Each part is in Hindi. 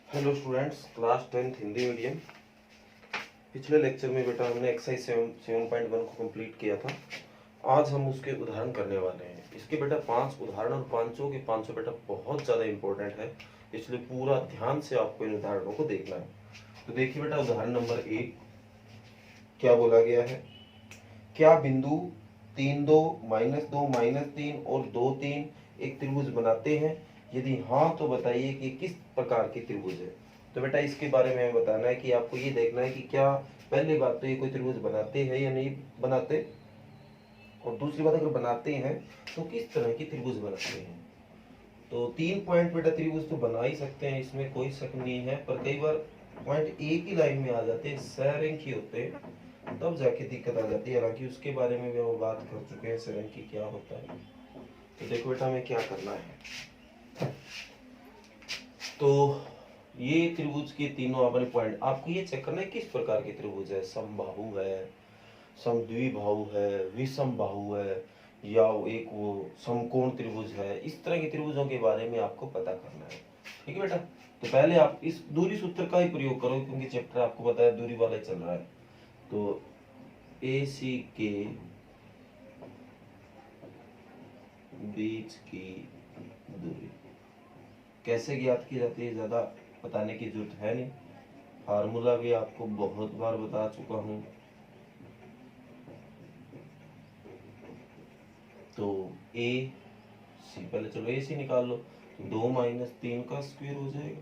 Hello students, class 10th Hindi medium. पिछले लेक्चर में बेटा हमने एक्सरसाइज 7.1 को कंप्लीट किया था। आज हम उसके उदाहरण करने वाले हैं। इसके बेटा 5 उदाहरण और पांचों के पांचों बेटा बहुत ज़्यादा इंपॉर्टेंट है, इसलिए पूरा ध्यान से आपको इन उदाहरणों को देखना है। तो देखिए बेटा, उदाहरण नंबर 1 क्या बोला गया है। क्या बिंदु 3 2 -2 -3 और 2 3 एक त्रिभुज बनाते हैं? यदि हाँ तो बताइए कि किस प्रकार की त्रिभुज है। तो बेटा इसके बारे में हमें बताना है कि आपको ये देखना है कि क्या पहली बात तो ये कोई त्रिभुज बनाते हैं या नहीं बनाते, और दूसरी बात अगर बनाते हैं तो किस तरह की त्रिभुज बनाते हैं। तो 3 पॉइंट बेटा त्रिभुज तो बना ही सकते हैं, इसमें कोई शक नहीं है, पर कई बार पॉइंट एक ही लाइन में आ जाते हैं, सरेखीय होते हैं, तब जाके दिक्कत आ जाती है। हालांकि उसके बारे में भी हम बात कर चुके हैं, सरेखीय क्या होता है। तो देखो बेटा हमें क्या करना है। तो ये त्रिभुज के तीनों अपने पॉइंट आपको ये चेक करना है किस प्रकार के त्रिभुज है। समबाहु है, समद्विबाहु है, विषमबाहु है, या एक वो समकोण त्रिभुज है। इस तरह के त्रिभुजों के बारे में आपको पता करना है। ठीक है बेटा, तो पहले आप इस दूरी सूत्र का ही प्रयोग करो, क्योंकि चैप्टर आपको पता है दूरी वाला चल रहा है। तो AC के बीच की दूरी कैसे ज्ञात की जाती है, ज्यादा बताने की जरूरत है नहीं, फार्मूला भी आपको बहुत बार बता चुका हूं। तो AC, पहले चलो AC निकाल लो। 2 - 3 का स्क्वायर हो जाएगा,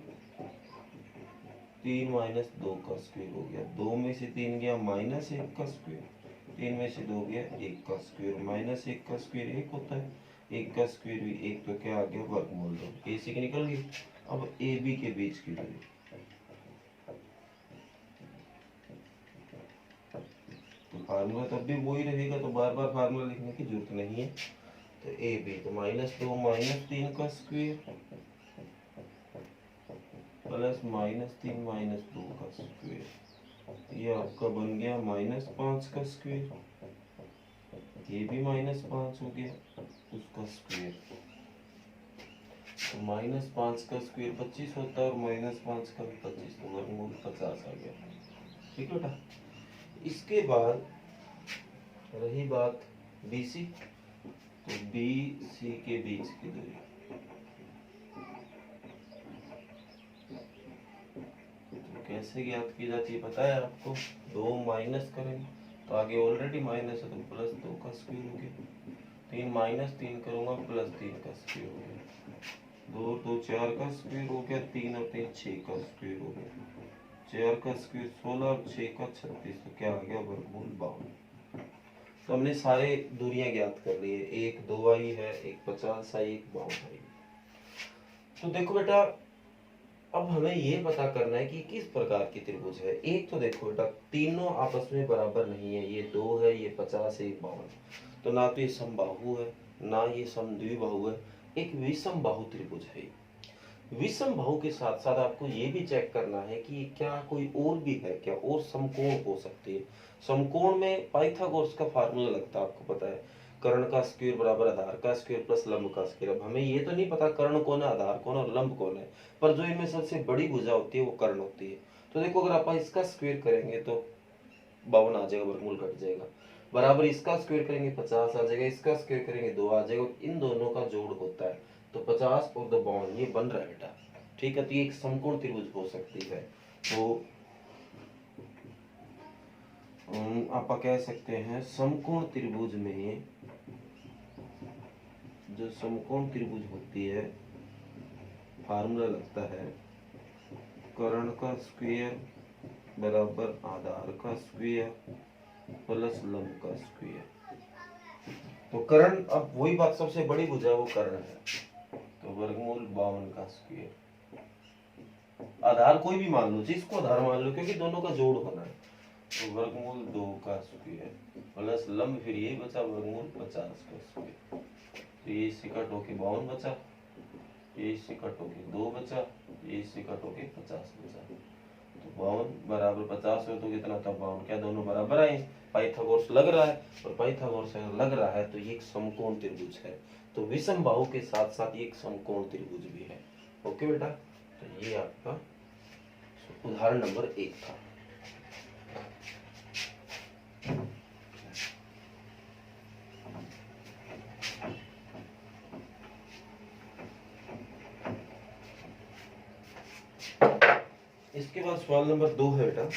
3 - 2 का स्क्वायर हो गया, 2 में से 3 गया -1 का स्क्वायर, 3 में से 2 गया 1 का स्क्वायर, -1 का स्क्वायर 1 होता है, 1 का स्क्वायर भी 1, तो क्या आ गया वर्गमूल 2। AC की निकल गई। अब AB के बीच की दूरी, तो फार्मूला तब भी वही रहेगा, तो बार बार फार्मूला लिखने की जरूरत नहीं है। तो AB तो -2 - 3 का स्क्वायर प्लस -3 - 2 का स्क्वायर, ये आपका बन गया -5 का स्क्वायर, ये भी -5 हो गया उसका स्क्वायर। तो -5 का स्क्वायर 25 होता है, और -5 का भी 25, तो वर्गमूल 50 आ गया। ठीक है बेटा। इसके बाद रही बात BC, तो BC के बीच की दूरी, तो कैसे ज्ञात की जाती है पता है आपको। 2 माइनस करेंगे तो आगे ऑलरेडी माइनस है, तो +2 का स्क्वायर हो गया, 3 - 3 करूंगा +3 का स्क्वायर हो गया, 2 2 4 का स्क्वायर हो गया, 3 और 3 6 का स्क्वायर हो गया, 4 का स्क्वायर 16 और 6 का 36, तो क्या आ गया वर्गमूल 52। तो हमने सारे दूरियां ज्ञात कर ली है, एक 2 आई है, एक 50 आई, एक 52 आई। तो देखो बेटा, अब हमें ये पता करना है कि किस प्रकार की त्रिभुज है। एक तो देखो बेटा, तीनों आपस में बराबर नहीं है, ये 2 है, ये 50 है, ये 52, तो ना तो ये समबाहु है ना ये समद्विबाहु है, एक विषम बाहु त्रिभुज है। विषम बाहु के साथ साथ आपको ये भी चेक करना है कि क्या कोई और भी है क्या, और समकोण हो सकती है। समकोण में पाइथागोरस का फार्मूला लगता है, आपको पता है, कर्ण का स्क्वायर बराबर आधार का स्क्वायर प्लस लंब का स्क्वायर। अब हमें ये तो नहीं पता कर्ण कौन है, आधार कौन है और लंब कौन है, पर जो इनमें सबसे बड़ी भुजा होती है वो कर्ण होती है। तो देखो, अगर आप इसका स्क्वायर करेंगे तो 52 आ जाएगा, वर्गमूल घट जाएगा, बराबर इसका स्क्वायर करेंगे 50 आ जाएगा, इसका स्क्वायर करेंगे 2 आ जाएगा, इन दोनों का जोड़ होता है, तो 50 और 2 52 ये बन रहा है बेटा। ठीक है, तो ये एक समकोण त्रिभुज हो सकती है। तो आप कह सकते हैं समकोण त्रिभुज में, जो समकोण त्रिभुज होती है, फार्मूला लगता है कर्ण का स्क्वायर बराबर आधार का स्क्वायर प्लस लंब का स्क्वायर। तो कर्ण, अब वही बात, सबसे बड़ी भुजा वो कर्ण है, तो वर्गमूल 52 का स्क्वायर। आधार कोई भी मान लो, जिसको आधार मान लो, क्योंकि दोनों का जोड़ होना है, तो वर्गमूल 2 का स्क्वायर प्लस लंब, फिर ये बचा वर्गमूल 50 का स्क्वायर। तो ये इससे कट होके 52 बचा, ये इससे कट होके 2 बचा, ये इससे कट होके 50 बचा। तो 52 बराबर 50 हो तो कितना था 52, क्या दोनों बराबर आए। पाइथागोरस लग रहा है, और पाइथागोरस अगर लग रहा है तो ये एक समकोण त्रिभुज है। तो विषम बाहु के साथ साथ ये एक समकोण त्रिभुज भी है। ओके बेटा, तो ये आपका उदाहरण नंबर 1 था। इसके बाद सवाल नंबर 2 है बेटा,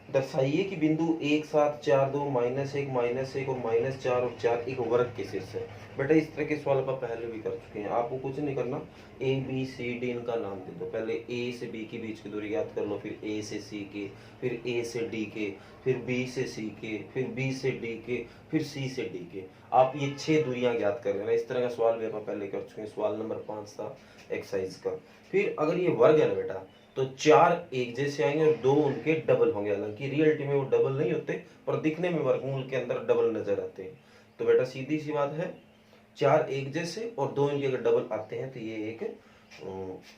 दर्शाइए कि बिंदु 1 7 4 2 -1 और -4 और 4 एक वर्ग के शीर्ष है। बेटा इस तरह के सवाल आप पहले भी कर चुके हैं, आपको कुछ नहीं करना, ए बी सी डी इनका नाम दे दो। पहले ए से बी के बीच की दूरी याद कर लो, फिर ए से सी के, फिर ए से डी के, फिर बी से सी के, फिर बी से डी के, फिर सी से डी के। आप ये 6 दूरियां याद कर लेना। इस तरह का सवाल भी आप पहले कर चुके हैं, सवाल नंबर 5 था एक्सरसाइज का। फिर अगर ये वर्ग है ना बेटा, तो 4 एक जैसे आएंगे और 2 उनके डबल होंगे। हालांकि रियलिटी में वो डबल नहीं होते, पर दिखने में वर्गमूल के अंदर डबल नजर आते हैं। तो बेटा सीधी सी बात है, 4 एक जैसे और 2 इनके अगर डबल आते हैं तो ये एक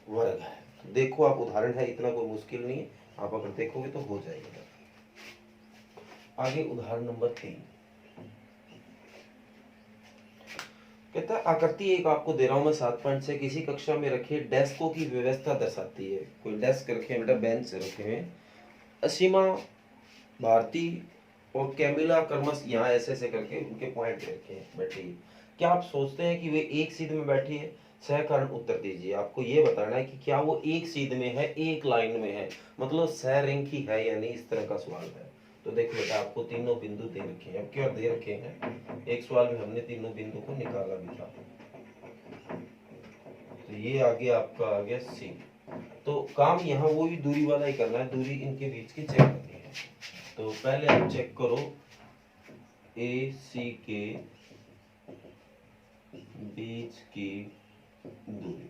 वर्ग है। तो देखो आप, उदाहरण है, इतना कोई मुश्किल नहीं है, आप अगर देखोगे तो हो जाएगा। आगे उदाहरण नंबर 3 कहता है, आकृति एक आपको दे रहा हूं मैं 7 पॉइंट से, किसी कक्षा में रखे डेस्कों की व्यवस्था दर्शाती है। कोई डेस्क रखे हैं बेटा, बेंच रखे हैं, असीमा भारती और कैमिला कर्मस यहाँ ऐसे करके उनके पॉइंट रखे हैं बैठी। क्या आप सोचते हैं कि वे एक सीध में बैठी है? सह कारण उत्तर दीजिए। आपको ये बताना है कि क्या वो एक सीध में है, एक लाइन में है, मतलब सहरेखी है या नहीं, इस तरह का सवाल है। तो देखो बेटा, आपको तीनों बिंदु दे रखे हैं। अब क्या दे रखे हैं, एक सवाल में हमने तीनों बिंदु को निकाला भी था। तो ये आगे आपका आ गया सी। तो काम यहाँ वो भी दूरी वाला ही करना है, दूरी इनके बीच की चेक करनी है। तो पहले आप चेक करो ए सी के बीच की दूरी।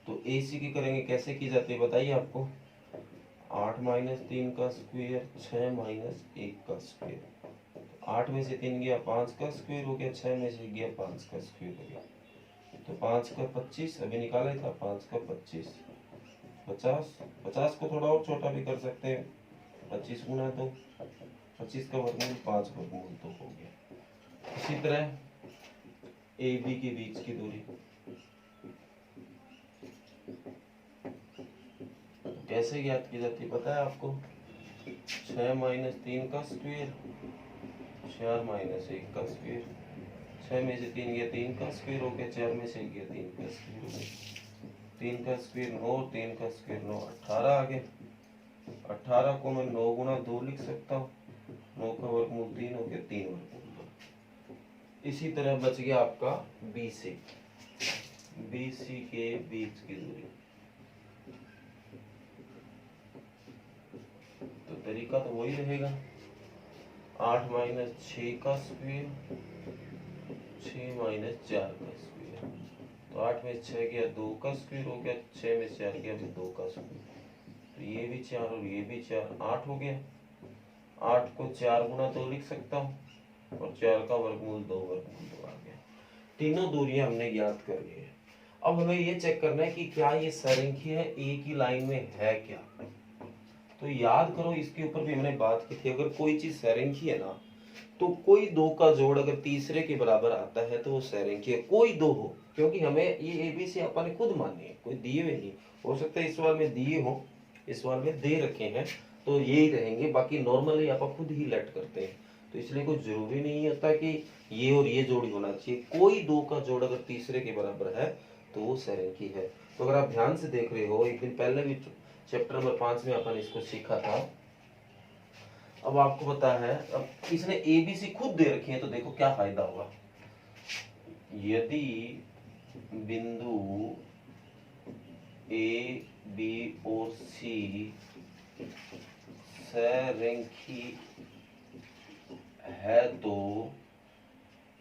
तो ए सी की करेंगे, कैसे की जाती है बताइए आपको, 8 - 3 का स्क्वायर, 6 - 1 का स्क्वायर। 8 में से 3 गया 5 का स्क्वायर हो गया, 6 में से गया 5 का स्क्वायर हो गया। तो 5 का 25 अभी निकाला ही था, 5 का 25 50। 50 को थोड़ा और छोटा भी कर सकते हैं, 25 गुना 2, 25 का वर्गमूल 5 वर्गमूल 2 हो गया। इसी तरह ए बी के बीच की दूरी कैसे ज्ञात की जाती है पता है आपको, 6 - 3 का स्क्वायर, 4 - 1 का स्क्वायर। 6 में से 3 गया 3 का स्क्वायर हो गया, 4 में से 1 गया 3 का स्क्वायर हो गया। 3 का स्क्वायर 9, 3 का स्क्वायर 9, 18 आ गया। 18 को मैं 9 गुना 2 लिख सकता हूँ, 9 का वर्गमूल 3 हो गया, 3 वर्गमूल 2। इसी तरह बच गया आपका बी सी के बीच की दूरी। तो तरीका तो वही रहेगा, 8 - 6 का स्क्वायर, 6 - 4 का स्क्वायर। तो 8 में 6 गया 2 का स्क्वायर हो गया, 6 में 4 गया 2 का स्क्वायर। तो ये भी 4 और ये भी 4, 8 हो गया। 8 को 4 गुना 2 लिख सकता हूँ और 4 का वर्गमूल 2 वर्गमूल 2 आ गया। तीनों दूरियां हमने ज्ञात कर ली है। अब हमें ये चेक करना है कि क्या ये सहरेखीय है, एक ही लाइन में है क्या। तो याद करो, इसके ऊपर भी हमने बात की थी, अगर कोई चीज सहरेखीय है ना, तो कोई दो का जोड़ अगर तीसरे के बराबर आता है तो वो सहरेखीय है, कोई दो हो। क्योंकि हमें ये ए बी सी अपन ने खुद मानी है, कोई दिए हुए नहीं। हो सकता है इस सवाल में दिए हो, इस सवाल में दे रखे हैं, तो यही रहेंगे, बाकी नॉर्मली आप खुद ही लेट करते हैं। तो इसलिए कोई जरूरी नहीं होता कि ये और ये जोड़ी होना चाहिए, कोई दो का जोड़ अगर तीसरे के बराबर है तो वो सहरेखीय है। तो अगर आप ध्यान से देख रहे हो, एक दिन पहले भी चैप्टर नंबर 5 में अपन इसको सीखा था। अब आपको पता है, अब इसने ए बी सी खुद दे रखी है, तो देखो क्या फायदा होगा। यदि बिंदु ए बी और सी सहरेखीय है, तो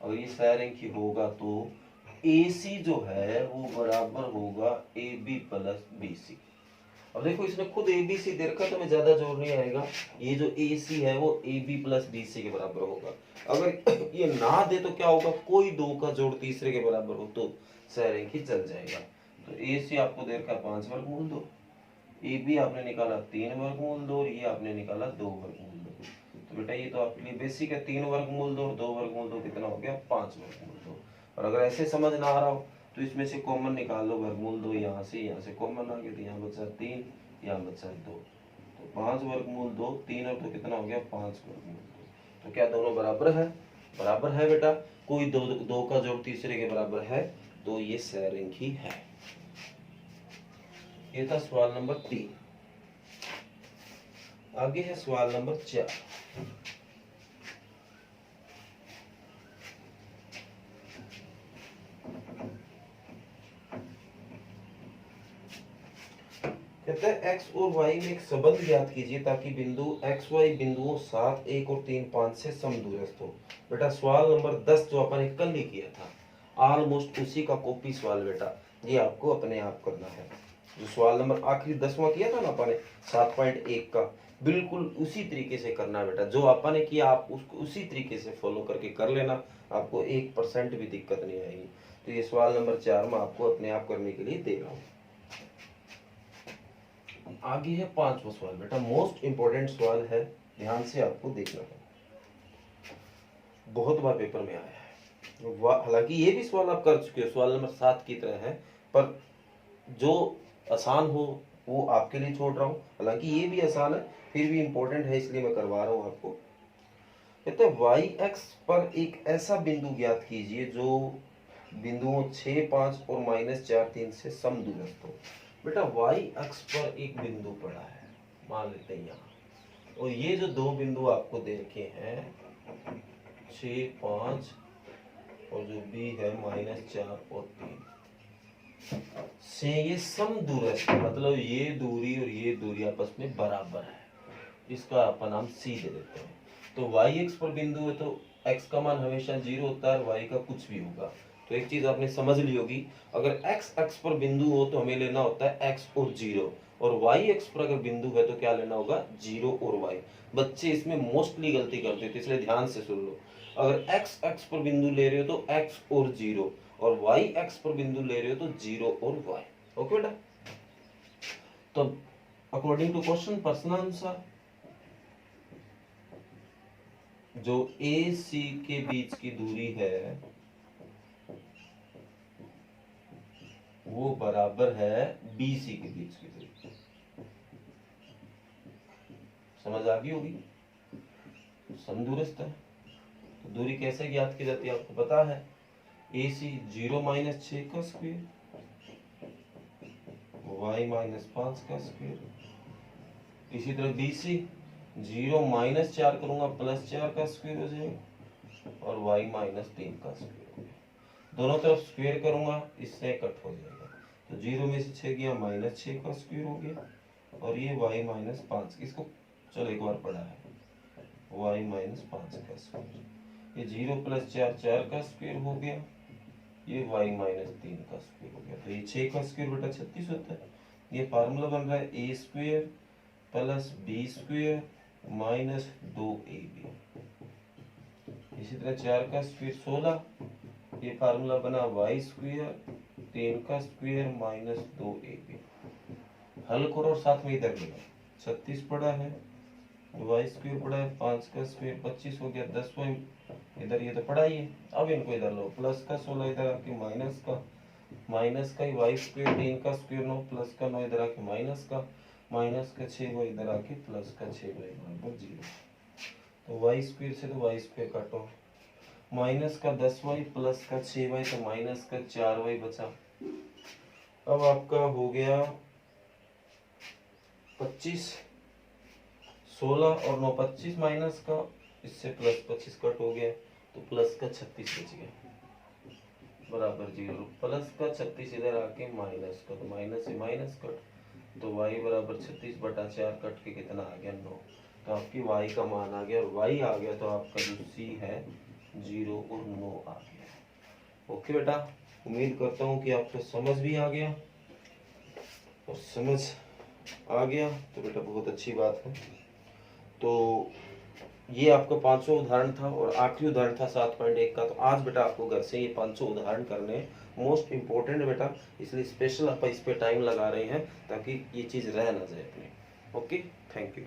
अगर ये सहरेखीय होगा तो ए सी जो है वो बराबर होगा A B plus B C. अब देखो, इसने खुद ए बी सी दे रखा, तो मैं ज्यादा जोर नहीं आएगा, ये जो ए सी है वो A B plus B C के बराबर होगा। अगर ये ना दे तो क्या होगा, कोई दो का जोड़ तीसरे के बराबर हो तो सहरेखीय चल जाएगा। तो ए सी आपको दे रखा 5 वर्गमूल 2, ए बी आपने निकाला 3 वर्गमूल 2, और ये आपने निकाला 2 वर्गमूल 2। तो बेटा ये तो आपके लिए बेसिक है, 3 वर्गमूल 2 और 2 वर्गमूल 2 कितना हो गया, 5 वर्गमूल 2। और अगर ऐसे समझ ना आ रहा हो तो इसमें से कॉमन निकाल लो, वर्गमूल 2 यहाँ से कॉमन आ गया, तो यहाँ बचा 3, यहाँ बचा 2, तो 5 वर्गमूल 2, 3 और 2 कितना हो गया 5 वर्गमूल 2। तो क्या दोनों बराबर है? बराबर है बेटा। कोई दो का जोड़ तीसरे के बराबर है तो ये सरेखी है। ये था सवाल नंबर 3। आगे है सवाल नंबर 4। कहते हैं x और y में एक संबंध ज्ञात कीजिए ताकि बिंदु x y बिंदुओं 7, 1 और 3, 5 से समदूरस्थ हो। बेटा सवाल नंबर 10 जो अपन ने कल ही किया था ऑलमोस्ट उसी का कॉपी सवाल बेटा, ये आपको अपने आप करना है। जो सवाल नंबर आखिरी 10वां किया था ना अपन ने 7.1 का, बिल्कुल उसी तरीके से करना है बेटा। जो अपन ने किया आप उसको उसी तरीके से फॉलो करके कर लेना, आपको 1% भी दिक्कत नहीं आएगी। तो ये सवाल नंबर 4 में आपको अपने आप करने के लिए दे रहा हूँ। आगे है 5वां सवाल बेटा, मोस्ट इंपोर्टेंट सवाल है, ध्यान से आपको देखना है, बहुत बार पेपर में आया है। हालांकि ये भी सवाल आप कर चुके हो, सवाल नंबर 7 की तरह है, पर जो आसान हो वो आपके लिए छोड़ रहा हूँ। हालांकि ये भी आसान है, फिर भी इंपॉर्टेंट है इसलिए मैं करवा रहा हूँ आपको। कहते हैं वाई एक्स पर एक ऐसा बिंदु ज्ञात कीजिए जो बिंदुओं 6, 5 और -4, 3 से समदूरस्थ हो। बेटा वाई अक्ष पर एक बिंदु पड़ा है, मान लेते हैं यहाँ, और ये जो दो बिंदु आपको दे रखे हैं 6, 5 और जो बी है -4 और 3 से ये समदूरस्थ, मतलब ये दूरी और ये दूरी आपस में बराबर है, इसका अपन नाम सी दे देते हैं। तो वाई एक्स पर बिंदु है तो एक्स का मान हमेशा 0 होता है, वाई का कुछ भी होगा। तो एक चीज आपने समझ ली होगी, अगर x अक्ष पर बिंदु हो तो हमें लेना होता है x और 0, और y अक्ष पर अगर बिंदु है तो क्या लेना होगा 0 और y। बच्चे इसमें मोस्टली गलती करते थे, इसलिए ध्यान से सुन लो। अगर x अक्ष पर बिंदु ले रहे हो तो x और 0, और y अक्ष पर बिंदु ले रहे हो तो 0 और y। ओके बेटा, तो अकॉर्डिंग टू क्वेश्चन प्रश्न अनुसार जो a c के बीच की दूरी है वो बराबर है BC के बीच की दूरी। समझ आ गई होगी, समदूरस्थ है। तो दूरी कैसे ज्ञात की जाती है आपको पता है, AC 0 - 6 का स्क्वायर, y -5 का स्क्वायर। इसी तरह BC 0 - 4 करूंगा +4 का स्क्वायर हो जाएगा, और y -3 का स्क्वायर हो गया। दोनों तरफ स्क्वायर करूंगा, इससे कट हो जाएगा, तो 0 में से 6 गया -6 का स्क्वायर हो गया, और ये y -5, इसको चलो एक बार पढ़ा है, y -5 का स्क्वायर, ये 0 + 4 4 का स्क्वायर हो गया, ये y -3 का स्क्वायर हो गया। तो ये 6 का स्क्वायर बेटा 36 होता है। ये फार्मूला बन रहा है a² + b² - 2ab। इसी तरह 4 का स्क्वायर 16, ये फार्मूला बना y², 3 का स्क्वायर - 2ab। हल करो और साथ में इधर लेना, 36 पड़ा है, y² पड़ा है, 5 का स्क्वायर 25 हो गया, 10y इधर, ये तो पड़ा ही है। अब इनको इधर लो, प्लस का 16 इधर आके माइनस का ही y², 3 का स्क्वायर 9, प्लस का 9 इधर आके माइनस का 6y इधर आके प्लस का 6y बराबर 0। तो y² से तो y² काटो, माइनस का 10y प्लस का 6y, तो माइनस का 4y बचा। अब आपका हो गया 25, 16 और 9 25 माइनस का, इससे प्लस 25 कट हो गया, तो प्लस का 36 बच गया बराबर 0। प्लस का 36 इधर आके माइनस का, तो माइनस से माइनस कट, तो y बराबर 36/4 कट के कितना आ गया 9। तो आपकी y का मान आ गया, और y आ गया तो आपका जो c है 0 और 9 आ गया। ओके बेटा, उम्मीद करता हूँ कि आपको समझ भी आ गया, और समझ आ गया तो बेटा बहुत अच्छी बात है। तो ये आपका 500 उदाहरण था, और आखिरी उदाहरण था 7.1 का। तो आज बेटा आपको घर से ये 500 उदाहरण करने मोस्ट इम्पोर्टेंट बेटा, इसलिए स्पेशल आप इस पे टाइम लगा रहे हैं ताकि ये चीज़ रह ना जाए अपने। Okay, thank you.